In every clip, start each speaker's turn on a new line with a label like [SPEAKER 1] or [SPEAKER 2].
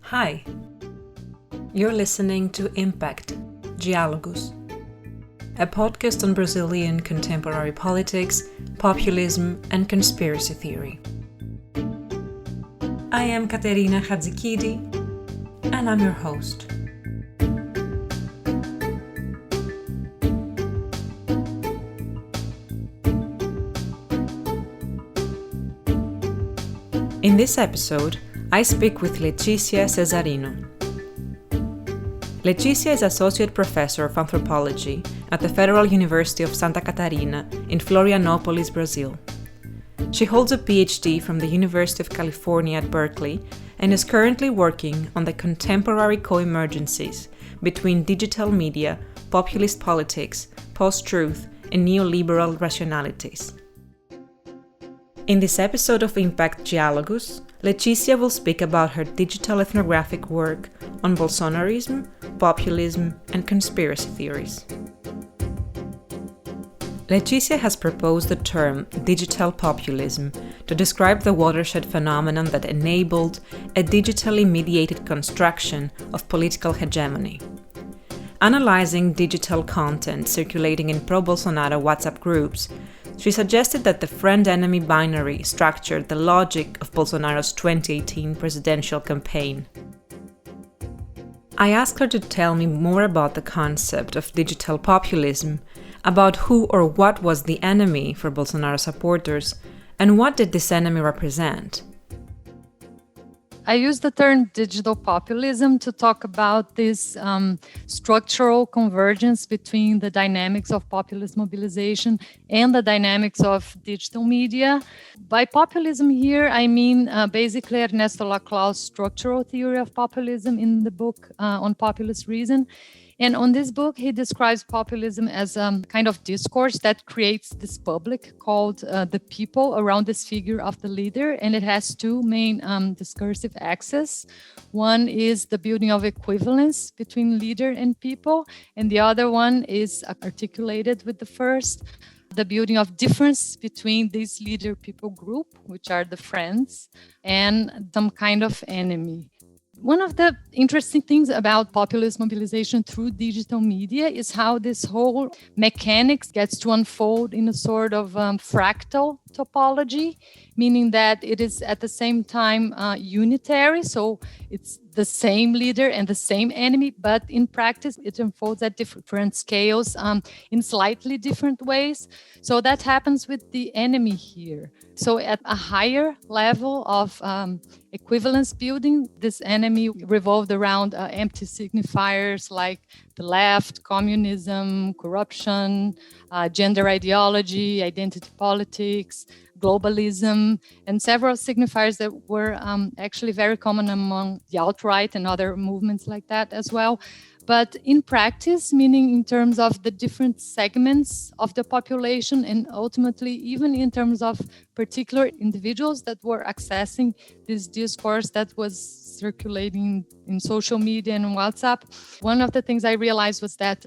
[SPEAKER 1] Hi, you're listening to Impact, Diálogos, a podcast on Brazilian contemporary politics, populism, and conspiracy theory. I am Catarina, and I'm your host. In this episode, I speak with Letícia Cesarino. Letícia is Associate Professor of Anthropology at the Federal University of Santa Catarina in Florianopolis, Brazil. She holds a Ph.D. from the University of California at Berkeley and is currently working on the contemporary co-emergences between digital media, populist politics, post-truth, and neoliberal rationalities. In this episode of Impact Diálogos, Letícia will speak about her digital ethnographic work on Bolsonarism, populism, and conspiracy theories. Letícia has proposed the term digital populism to describe the watershed phenomenon that enabled a digitally mediated construction of political hegemony. Analyzing digital content circulating in pro-Bolsonaro WhatsApp groups, she suggested that the friend-enemy binary structured the logic of Bolsonaro's 2018 presidential campaign. I asked her to tell me more about the concept of digital populism, about who or what was the enemy for Bolsonaro supporters, and what did this enemy represent.
[SPEAKER 2] I use the term digital populism to talk about this structural convergence between the dynamics of populist mobilization and the dynamics of digital media. By populism here, I mean basically Ernesto Laclau's structural theory of populism in the book on populist reason. And on this book, he describes populism as a kind of discourse that creates this public called the people around this figure of the leader. And it has two main discursive axes. One is the building of equivalence between leader and people. And the other one is articulated with the first, the building of difference between this leader-people group, which are the friends, and some kind of enemy. One of the interesting things about populist mobilization through digital media is how this whole mechanics gets to unfold in a sort of fractal topology, meaning that it is at the same time unitary, so it's the same leader and the same enemy, but in practice it unfolds at different scales in slightly different ways. So that happens with the enemy here. So at a higher level of equivalence building, this enemy revolved around empty signifiers like the left, communism, corruption, gender ideology, identity politics, globalism, and several signifiers that were actually very common among the alt-right and other movements like that as well. But in practice, meaning in terms of the different segments of the population and ultimately even in terms of particular individuals that were accessing this discourse that was circulating in social media and WhatsApp, one of the things I realized was that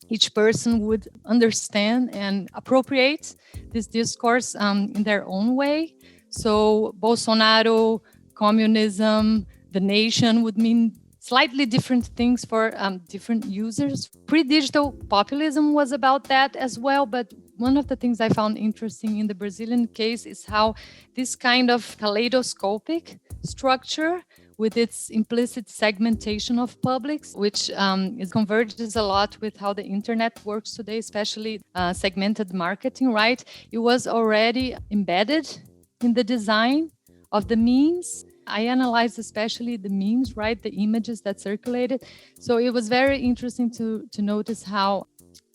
[SPEAKER 2] each person would understand and appropriate this discourse in their own way. So Bolsonaro, communism, the nation would mean slightly different things for different users. Pre-digital populism was about that as well, but one of the things I found interesting in the Brazilian case is how this kind of kaleidoscopic structure with its implicit segmentation of publics, which it converges a lot with how the internet works today, especially segmented marketing, right? It was already embedded in the design of the memes. I analyzed especially the memes, right? The images that circulated. So it was very interesting to notice how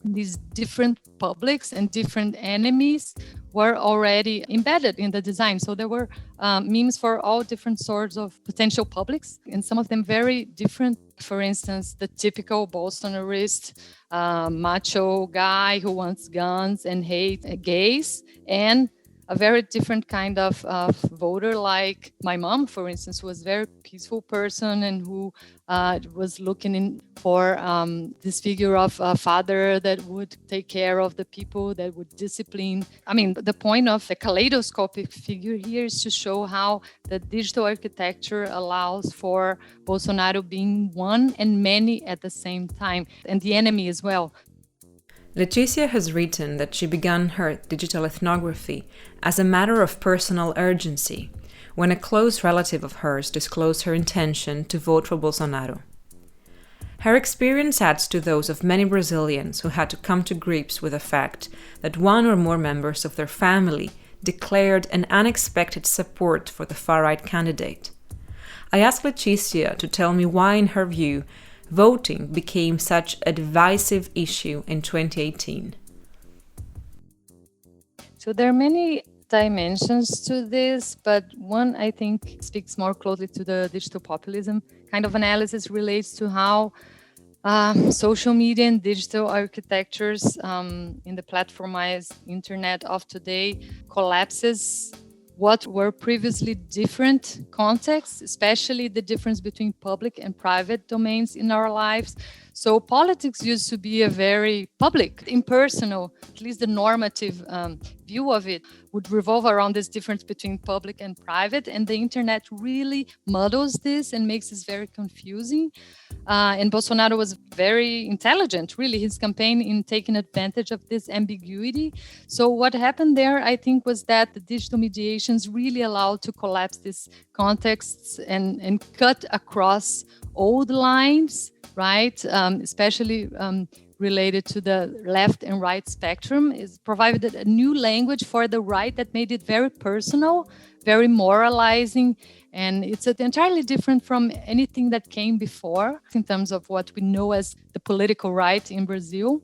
[SPEAKER 2] these different publics and different enemies were already embedded in the design. So there were memes for all different sorts of potential publics, and some of them very different. For instance, the typical Bolsonarist macho guy who wants guns and hate gays, and a very different kind of voter, like my mom, for instance, who was a very peaceful person and who was looking for this figure of a father that would take care of the people, that would discipline. I mean, the point of the kaleidoscopic figure here is to show how the digital architecture allows for Bolsonaro being one and many at the same time, and the enemy as well.
[SPEAKER 1] Letícia has written that she began her digital ethnography as a matter of personal urgency, when a close relative of hers disclosed her intention to vote for Bolsonaro. Her experience adds to those of many Brazilians who had to come to grips with the fact that one or more members of their family declared an unexpected support for the far-right candidate. I asked Letícia to tell me why, in her view, voting became such a divisive issue in 2018.
[SPEAKER 2] So there are many dimensions to this, but one I think speaks more closely to the digital populism kind of analysis, relates to how social media and digital architectures in the platformized internet of today collapses what were previously different contexts, especially the difference between public and private domains in our lives. So politics used to be a very public, impersonal, at least the normative view of it would revolve around this difference between public and private. And the internet really muddles this and makes this very confusing. And Bolsonaro was very intelligent, really, his campaign in taking advantage of this ambiguity. So what happened there, I think, was that the digital mediations really allowed to collapse these contexts and cut across old lines, right? Especially related to the left and right spectrum, is provided a new language for the right that made it very personal, very moralizing, and it's entirely different from anything that came before in terms of what we know as the political right in Brazil.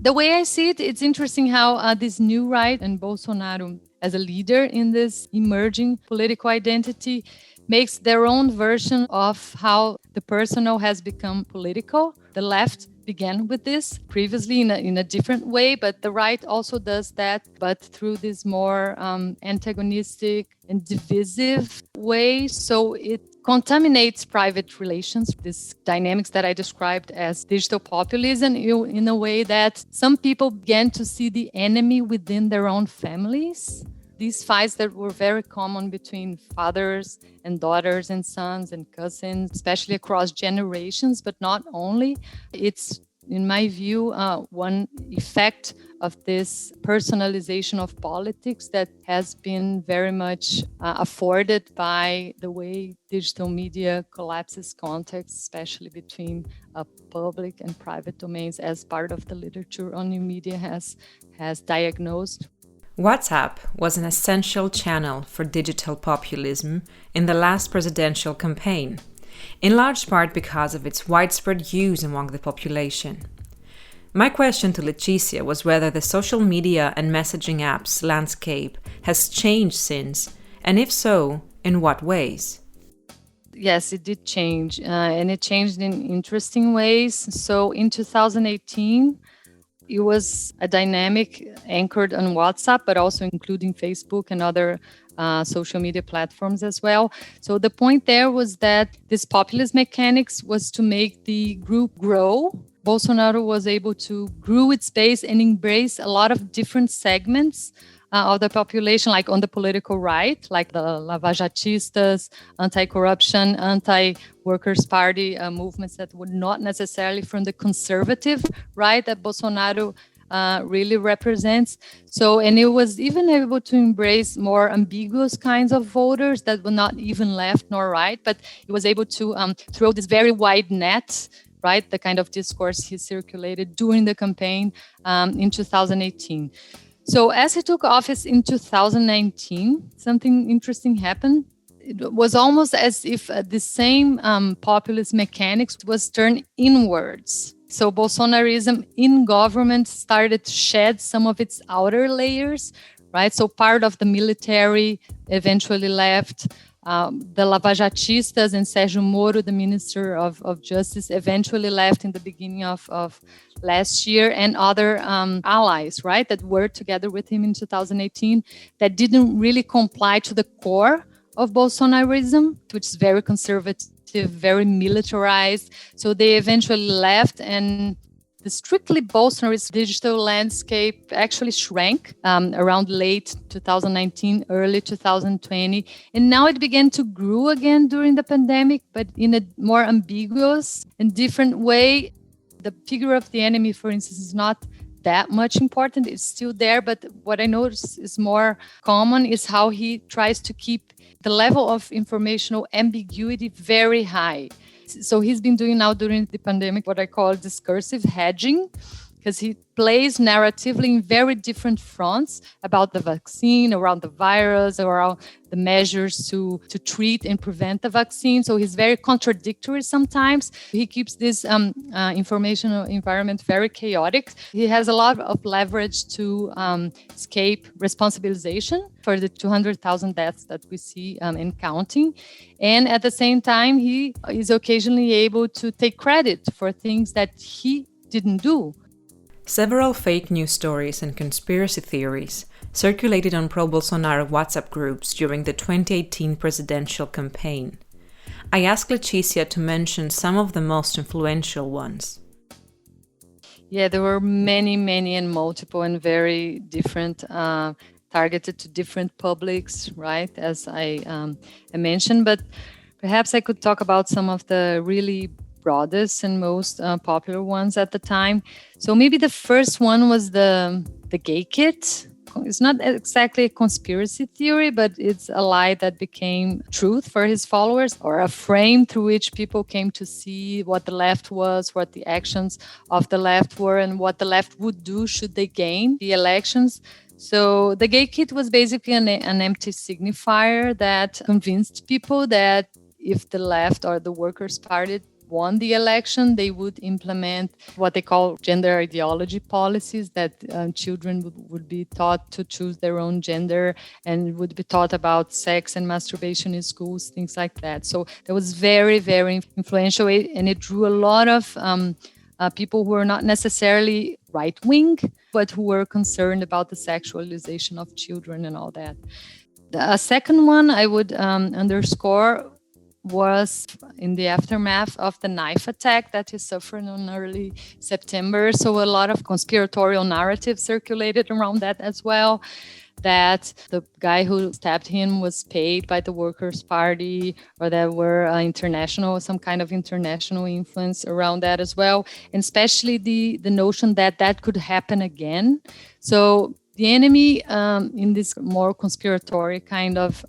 [SPEAKER 2] The way I see it, it's interesting how this new right and Bolsonaro as a leader in this emerging political identity makes their own version of how the personal has become political. The left began with this previously in a different way, but the right also does that, but through this more antagonistic and divisive way. So it contaminates private relations, these dynamics that I described as digital populism, in a way that some people began to see the enemy within their own families. These fights that were very common between fathers and daughters and sons and cousins, especially across generations, but not only. It's, in my view, one effect of this personalization of politics that has been very much afforded by the way digital media collapses context, especially between public and private domains, as part of the literature on new media has diagnosed.
[SPEAKER 1] WhatsApp was an essential channel for digital populism in the last presidential campaign, in large part because of its widespread use among the population. My question to Letícia was whether the social media and messaging apps landscape has changed since, and if so, in what ways?
[SPEAKER 2] Yes, it did change, and it changed in interesting ways. So in 2018, it was a dynamic anchored on WhatsApp, but also including Facebook and other social media platforms as well. So the point there was that this populist mechanics was to make the group grow. Bolsonaro was able to grow its base and embrace a lot of different segments of the population, like on the political right, like the lavajatistas, anti-corruption, anti-workers' party movements that were not necessarily from the conservative right that Bolsonaro really represents. So, and it was even able to embrace more ambiguous kinds of voters that were not even left nor right, but it was able to throw this very wide net, right, the kind of discourse he circulated during the campaign in 2018. So as he took office in 2019, something interesting happened. It was almost as if the same populist mechanics was turned inwards. So Bolsonarism in government started to shed some of its outer layers, right? So part of the military eventually left. the lavajatistas and Sérgio Moro, the Minister of Justice, eventually left in the beginning of last year, and other allies, right, that were together with him in 2018, that didn't really comply to the core of Bolsonarism, which is very conservative, very militarized. So they eventually left, and the strictly Bolsonarist digital landscape actually shrank around late 2019, early 2020. And now it began to grow again during the pandemic, but in a more ambiguous and different way. The figure of the enemy, for instance, is not that much important. It's still there, but what I notice is more common is how he tries to keep the level of informational ambiguity very high. So he's been doing now during the pandemic what I call discursive hedging, because he plays narratively in very different fronts about the vaccine, around the virus, around the measures to treat and prevent the vaccine. So he's very contradictory sometimes. He keeps this informational environment very chaotic. He has a lot of leverage to escape responsibilization for the 200,000 deaths that we see and counting. And at the same time, he is occasionally able to take credit for things that he didn't do.
[SPEAKER 1] Several fake news stories and conspiracy theories circulated on pro-Bolsonaro WhatsApp groups during the 2018 presidential campaign. I asked Letícia to mention some of the most influential ones.
[SPEAKER 2] Yeah, there were many, and multiple and very different, targeted to different publics, right, as I mentioned. But perhaps I could talk about some of the really broadest and most popular ones at the time. So maybe the first one was the gay kit. It's not exactly a conspiracy theory, but it's a lie that became truth for his followers, or a frame through which people came to see what the left was, what the actions of the left were, and what the left would do should they gain the elections. So the gay kit was basically an empty signifier that convinced people that if the left or the Workers' Party won the election, they would implement what they call gender ideology policies, that children would be taught to choose their own gender and would be taught about sex and masturbation in schools, things like that. So that was very, very influential, and it drew a lot of people who were not necessarily right-wing, but who were concerned about the sexualization of children and all that. The second one I would underscore was in the aftermath of the knife attack that he suffered in early September. So a lot of conspiratorial narratives circulated around that as well, that the guy who stabbed him was paid by the Workers' Party, or there were some kind of international influence around that as well, and especially the notion that that could happen again. So the enemy in this more conspiratory kind of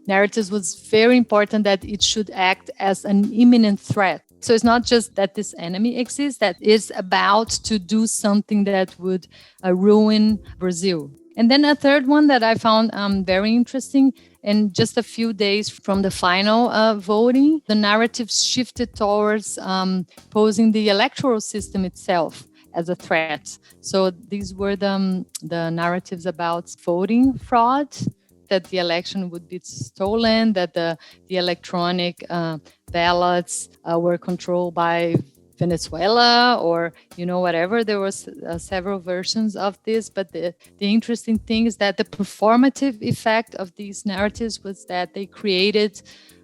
[SPEAKER 2] narratives was very important, that it should act as an imminent threat. So it's not just that this enemy exists, that is about to do something that would ruin Brazil. And then a third one that I found very interesting, and just a few days from the final voting, the narrative shifted towards posing the electoral system itself as a threat. So these were the narratives about voting fraud, that the election would be stolen, that the electronic ballots were controlled by Venezuela, or whatever. There was several versions of this, but the interesting thing is that the performative effect of these narratives was that they created,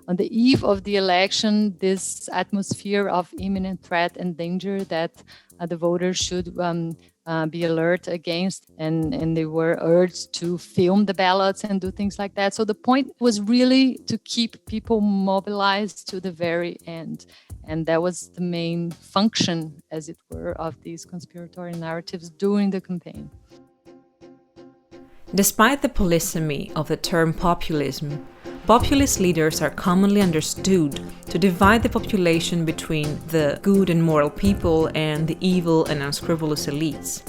[SPEAKER 2] on the eve of the election, this atmosphere of imminent threat and danger that the voters should be alert against, and they were urged to film the ballots and do things like that. So the point was really to keep people mobilized to the very end. And that was the main function, as it were, of these conspiratory narratives during the campaign.
[SPEAKER 1] Despite the polysemy of the term populism, populist leaders are commonly understood to divide the population between the good and moral people and the evil and unscrupulous elites.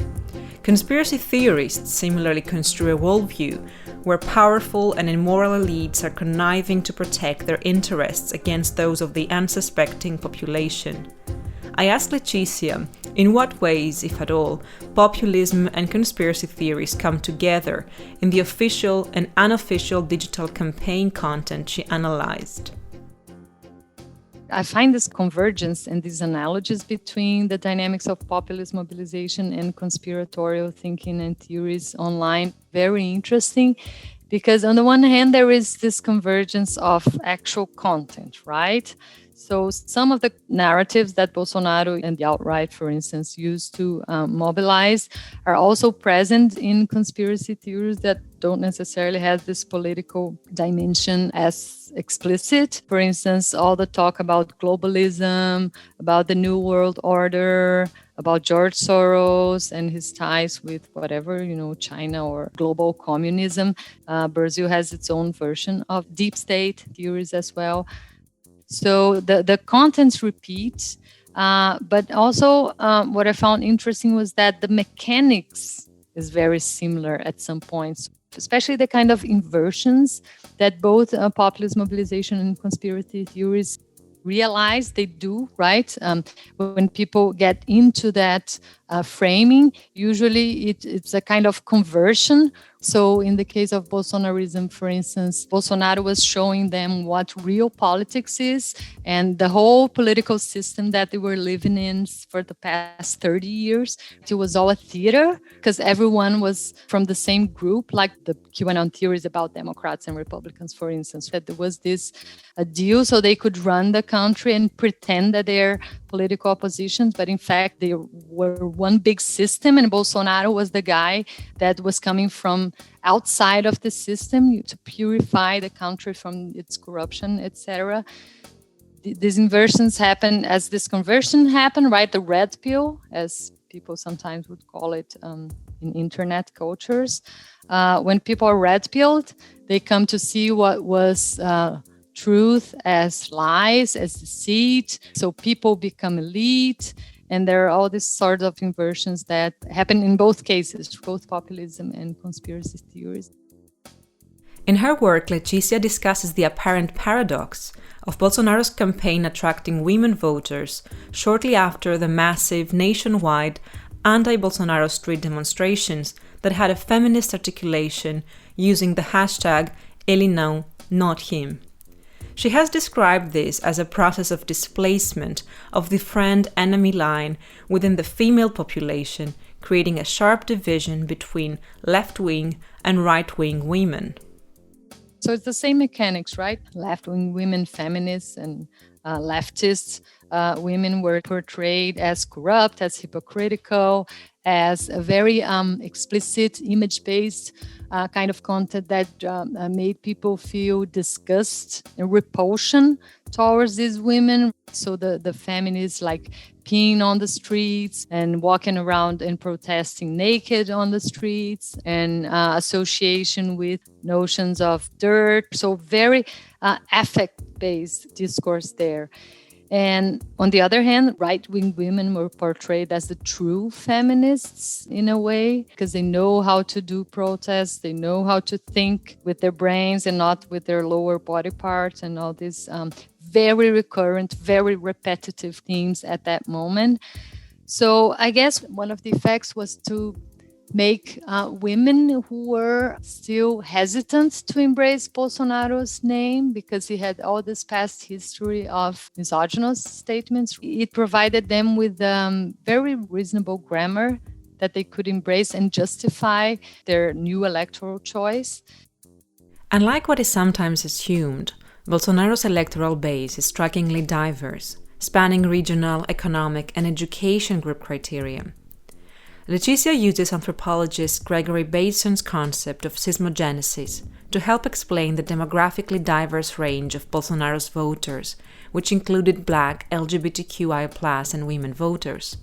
[SPEAKER 1] Conspiracy theorists similarly construe a worldview where powerful and immoral elites are conniving to protect their interests against those of the unsuspecting population. I asked Letícia In what ways, if at all, populism and conspiracy theories come together in the official and unofficial digital campaign content she analyzed?
[SPEAKER 2] I find this convergence and these analogies between the dynamics of populist mobilization and conspiratorial thinking and theories online very interesting, because on the one hand, there is this convergence of actual content, right? So some of the narratives that Bolsonaro and the alt-right, for instance, used to mobilize are also present in conspiracy theories that don't necessarily have this political dimension as explicit. For instance, all the talk about globalism, about the New World Order, about George Soros and his ties with whatever, China or global communism. Brazil has its own version of deep state theories as well. So the contents repeat, but also what I found interesting was that the mechanics is very similar at some points, especially the kind of inversions that both populist mobilization and conspiracy theories realize they do, right? When people get into that framing, usually it's a kind of conversion. So in the case of Bolsonarism, for instance, Bolsonaro was showing them what real politics is and the whole political system that they were living in for the past 30 years. It was all a theater because everyone was from the same group, like the QAnon theories about Democrats and Republicans, for instance, that there was this deal so they could run the country and pretend that they're political oppositions, but in fact, they were one big system, and Bolsonaro was the guy that was coming from outside of the system to purify the country from its corruption, etc. These inversions happen as this conversion happened, right? The red pill, as people sometimes would call it in internet cultures. When people are red pilled, they come to see what was truth as lies, as deceit. So people become elite. And there are all these sort of inversions that happen in both cases, both populism and conspiracy theories.
[SPEAKER 1] In her work, Letícia discusses the apparent paradox of Bolsonaro's campaign attracting women voters shortly after the massive nationwide anti-Bolsonaro street demonstrations that had a feminist articulation using the hashtag Ele não, not him. She has described this as a process of displacement of the friend-enemy line within the female population, creating a sharp division between left-wing and right-wing women.
[SPEAKER 2] So it's the same mechanics, right? Left-wing women, feminists, and leftists. Women were portrayed as corrupt, as hypocritical, as a very explicit, image-based kind of content that made people feel disgust and repulsion towards these women. So the feminists like peeing on the streets and walking around and protesting naked on the streets, and association with notions of dirt. So very affect-based discourse there. And on the other hand, right-wing women were portrayed as the true feminists in a way, because they know how to do protests, they know how to think with their brains and not with their lower body parts, and all these very recurrent, very repetitive themes at that moment. So I guess one of the effects was to make women who were still hesitant to embrace Bolsonaro's name because he had all this past history of misogynist statements. It provided them with very reasonable grammar that they could embrace and justify their new electoral choice.
[SPEAKER 1] Unlike what is sometimes assumed, Bolsonaro's electoral base is strikingly diverse, spanning regional, economic, and education group criteria. Letícia uses anthropologist Gregory Bateson's concept of schismogenesis to help explain the demographically diverse range of Bolsonaro's voters, which included Black, LGBTQI+, and women voters.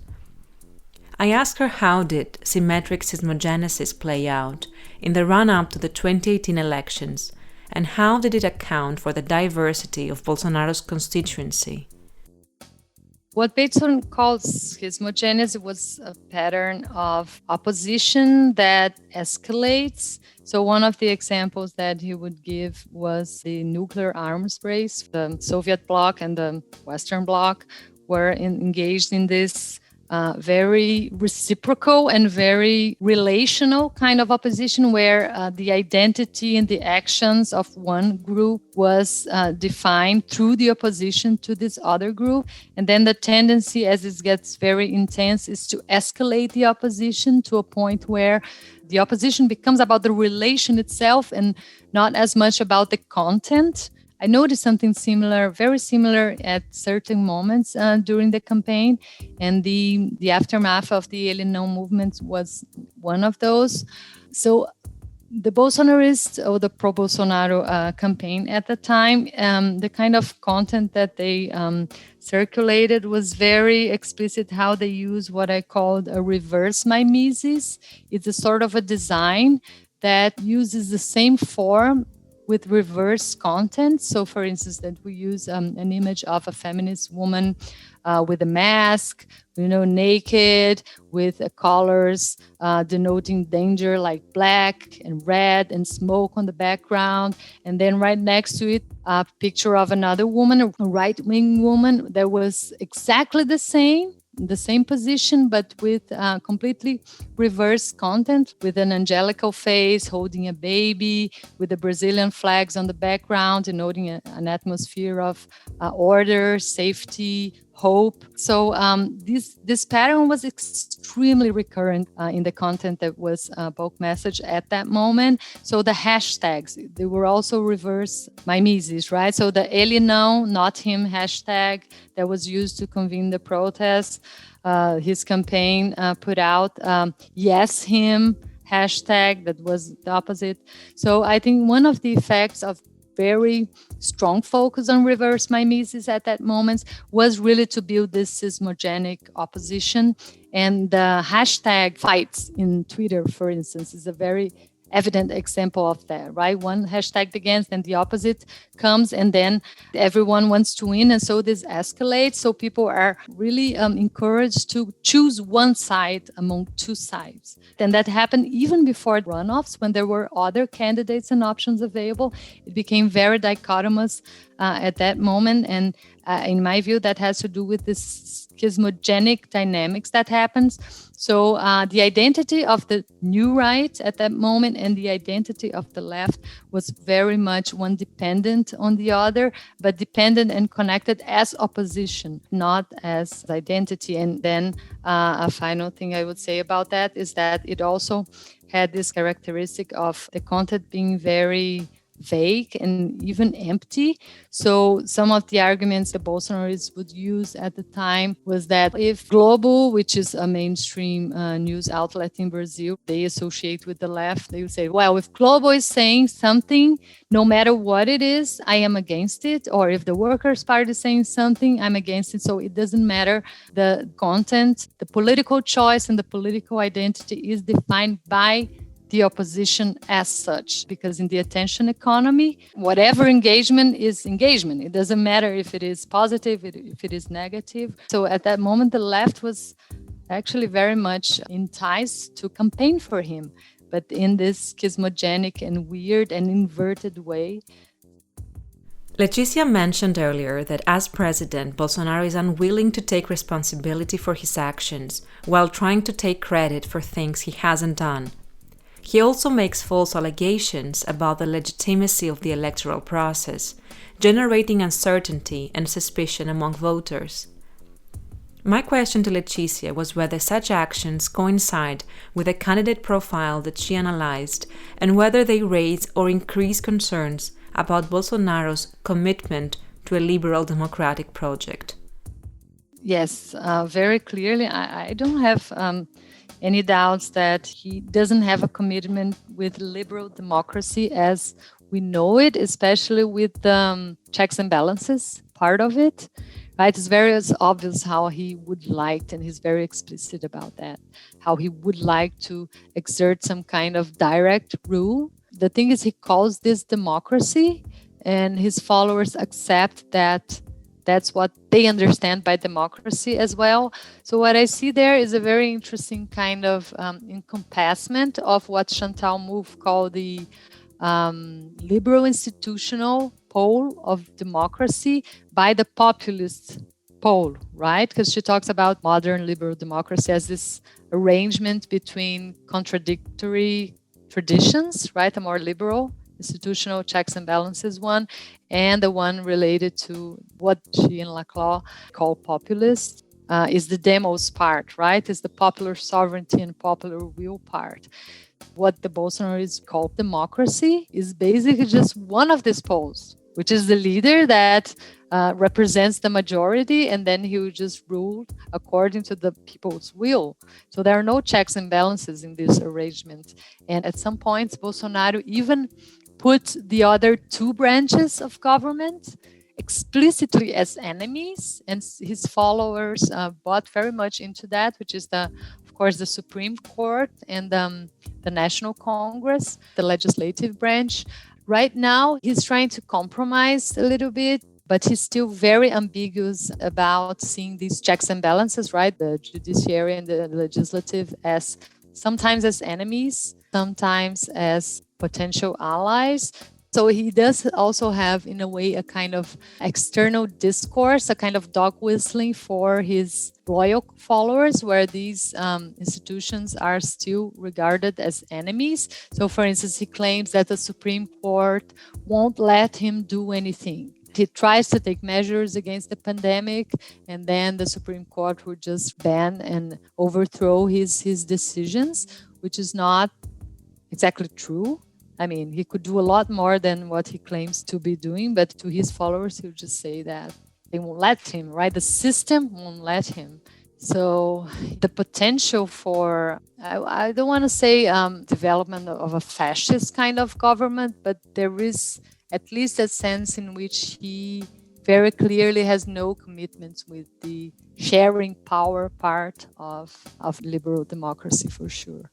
[SPEAKER 1] I asked her how did symmetric schismogenesis play out in the run-up to the 2018 elections, and how did it account for the diversity of Bolsonaro's constituency?
[SPEAKER 2] What Bateson calls schismogenesis was a pattern of opposition that escalates. So one of the examples that he would give was the nuclear arms race. The Soviet bloc and the Western bloc were engaged in this very reciprocal and very relational kind of opposition, where the identity and the actions of one group was defined through the opposition to this other group. And then the tendency, as it gets very intense, is to escalate the opposition to a point where the opposition becomes about the relation itself and not as much about the content. I noticed something similar, very similar at certain moments during the campaign, and the aftermath of the Ele Não movement was one of those. So the Bolsonarist or the pro-Bolsonaro campaign at the time, the kind of content that they circulated was very explicit how they use what I called a reverse mimesis. It's a sort of a design that uses the same form with reverse content. So, for instance, that we use an image of a feminist woman with a mask, naked, with colors denoting danger like black and red and smoke on the background. And then right next to it, a picture of another woman, a right-wing woman that was exactly the same position, but with completely reverse content, with an angelical face, holding a baby, with the Brazilian flags on the background, denoting an atmosphere of order, safety, hope. So this pattern was extremely recurrent in the content that was bulk message at that moment. So the hashtags, they were also reverse mimesis, right? So the Ele Não, not him hashtag that was used to convene the protests. His campaign put out yes him hashtag that was the opposite. So I think one of the effects of very strong focus on reverse mimesis at that moment was really to build this schismogenic opposition. And the hashtag fights in Twitter, for instance, is a very evident example of that, right? One hashtag against, and the opposite comes, and then everyone wants to win. And so this escalates. So people are really encouraged to choose one side among two sides. And that happened even before runoffs, when there were other candidates and options available. It became very dichotomous at that moment. And in my view, that has to do with this schismogenic dynamics that happens. So the identity of the new right at that moment and the identity of the left was very much one dependent on the other, but dependent and connected as opposition, not as identity. And then a final thing I would say about that is that it also had this characteristic of the content being very vague and even empty. So some of the arguments the Bolsonarists would use at the time was that if Globo, which is a mainstream news outlet in Brazil, they associate with the left, they would say, well, if Globo is saying something, no matter what it is, I am against it. Or if the Workers' Party is saying something, I'm against it. So it doesn't matter. The content, the political choice and the political identity is defined by the opposition as such, because in the attention economy, whatever engagement is engagement. It doesn't matter if it is positive, if it is negative. So at that moment, the left was actually very much enticed to campaign for him, but in this schismogenic and weird and inverted way.
[SPEAKER 1] Letícia mentioned earlier that as president, Bolsonaro is unwilling to take responsibility for his actions while trying to take credit for things he hasn't done. He also makes false allegations about the legitimacy of the electoral process, generating uncertainty and suspicion among voters. My question to Letícia was whether such actions coincide with the candidate profile that she analyzed and whether they raise or increase concerns about Bolsonaro's commitment to a liberal democratic project.
[SPEAKER 2] Yes, very clearly. I don't have any doubts that he doesn't have a commitment with liberal democracy as we know it, especially with the checks and balances part of it. Right? It's very obvious how he would like, and he's very explicit about that, how he would like to exert some kind of direct rule. The thing is, he calls this democracy, and his followers accept that that's what they understand by democracy as well. So what I see there is a very interesting kind of encompassment of what Chantal Mouffe called the liberal institutional pole of democracy by the populist pole, right? Because she talks about modern liberal democracy as this arrangement between contradictory traditions, right? A more liberal institutional checks and balances one, and the one related to what she and Laclau call populist, is the demos part, right? Is the popular sovereignty and popular will part. What the Bolsonaris call democracy is basically just one of these poles, which is the leader that represents the majority, and then he will just rule according to the people's will. So there are no checks and balances in this arrangement. And at some points, Bolsonaro even put the other two branches of government explicitly as enemies, and his followers bought very much into that, which is of course, the Supreme Court and the National Congress, the legislative branch. Right now, he's trying to compromise a little bit, but he's still very ambiguous about seeing these checks and balances, right? The judiciary and the legislative as sometimes as enemies, sometimes as potential allies. So he does also have, in a way, a kind of external discourse, a kind of dog whistling for his loyal followers, where these institutions are still regarded as enemies. So, for instance, he claims that the Supreme Court won't let him do anything. He tries to take measures against the pandemic, and then the Supreme Court will just ban and overthrow his decisions, which is not exactly true. I mean, he could do a lot more than what he claims to be doing, but to his followers, he'll just say that they won't let him, right? The system won't let him. So the potential for, I don't want to say development of a fascist kind of government, but there is at least a sense in which he very clearly has no commitments with the sharing power part of liberal democracy, for sure.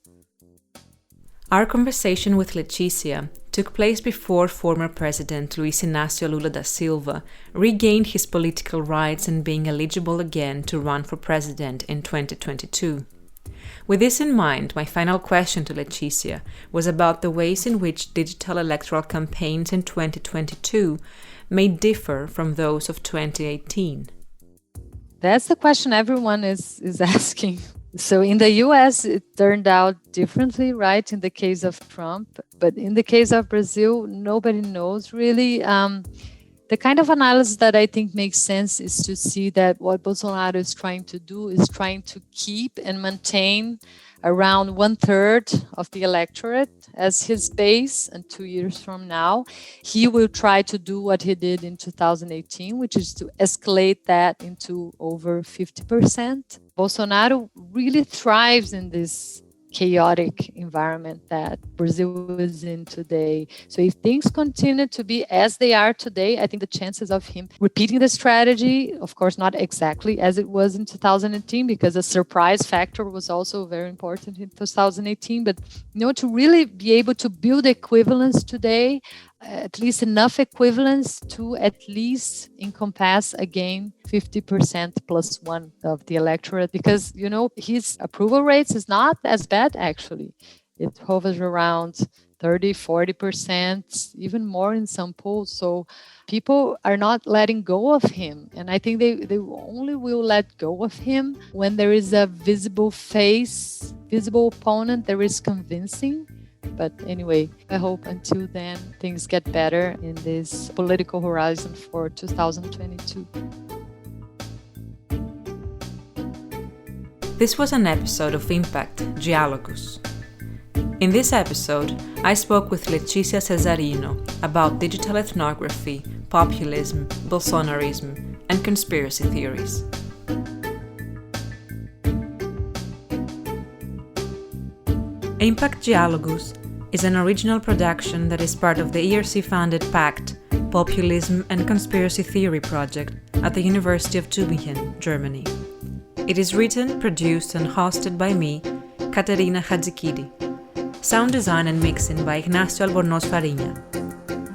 [SPEAKER 1] Our conversation with Letícia took place before former President Luiz Inácio Lula da Silva regained his political rights and being eligible again to run for president in 2022. With this in mind, my final question to Letícia was about the ways in which digital electoral campaigns in 2022 may differ from those of 2018.
[SPEAKER 2] That's the question everyone is asking. So in the US, it turned out differently, right, in the case of Trump. But in the case of Brazil, nobody knows really. The kind of analysis that I think makes sense is to see that what Bolsonaro is trying to do is trying to keep and maintain around 1/3 of the electorate as his base. And 2 years from now, he will try to do what he did in 2018, which is to escalate that into over 50%. Bolsonaro really thrives in this chaotic environment that Brazil is in today. So if things continue to be as they are today, I think the chances of him repeating the strategy, of course, not exactly as it was in 2018, because the surprise factor was also very important in 2018, but to really be able to build equivalence today, at least enough equivalence to at least encompass again 50% plus one of the electorate, because his approval rates is not as bad actually. It hovers around 30-40%, even more in some polls. So people are not letting go of him, and I think they only will let go of him when there is a visible face, visible opponent that is convincing. But anyway, I hope until then things get better in this political horizon for 2022.
[SPEAKER 1] This was an episode of Impact, Diálogos. In this episode, I spoke with Letícia Cesarino about digital ethnography, populism, Bolsonarism, and conspiracy theories. Impact Diálogos is an original production that is part of the ERC-funded PACT, Populism and Conspiracy Theory project at the University of Tübingen, Germany. It is written, produced and hosted by me, Catarina. Sound design and mixing by Ignacio Albornoz Farinha.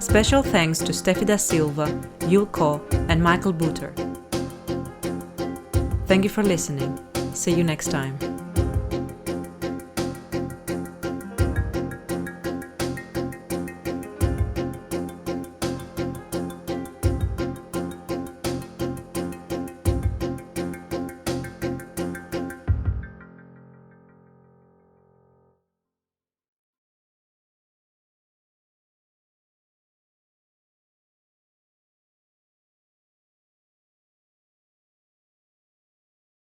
[SPEAKER 1] Special thanks to Steffi da Silva, Yul Ko and Michael Buter. Thank you for listening. See you next time.